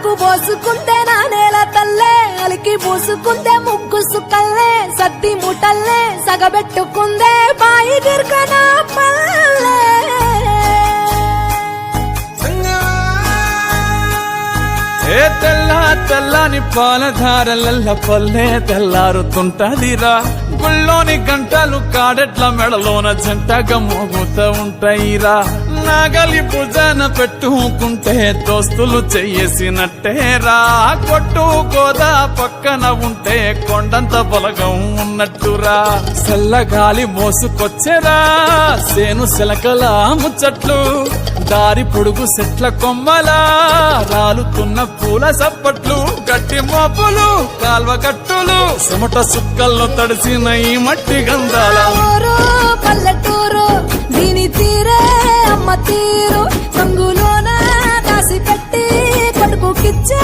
అలుకు పోసుకుందే నా నేల తల్లే అలికి పూసుకుందే ముగ్గు సుక్కల్లే సత్తి ముటల్లే సగబెట్టుకుందే బాయి గిర్కన పల్లె ఏ తెల్ల తెల్లని పాలధారలల్ల పల్లె తెల్లారుతుంటదిరా గుళ్ళోని గంటలు కాడెట్ల మెడలోన జంటగా మోగుతూ ఉంటాయిరా నాగలి భుజాన పెట్టుకుంటే దోస్తులు చెయ్యేసినట్టేరా కొట్టు గోదా పక్కన ఉంటే కొండంత బలగం ఉన్నట్టురా చల్లగాలి మోసుకొచ్చేరా సేను శిలకల ముచ్చట్లు దారి పొడుగు చెట్ల కొమ్మలా రాలుతున్న పూల సప్పట్లు గట్టి మోపులు కాల్వ కట్టులు చెమట సుక్కల్లో తడిసిన ఈ మట్టి గంధాల ఊరు పల్లెటూరు దీని తీరే అమ్మ తీరు కంగులోన కాసి పెట్టి కొడుకుకిచ్చే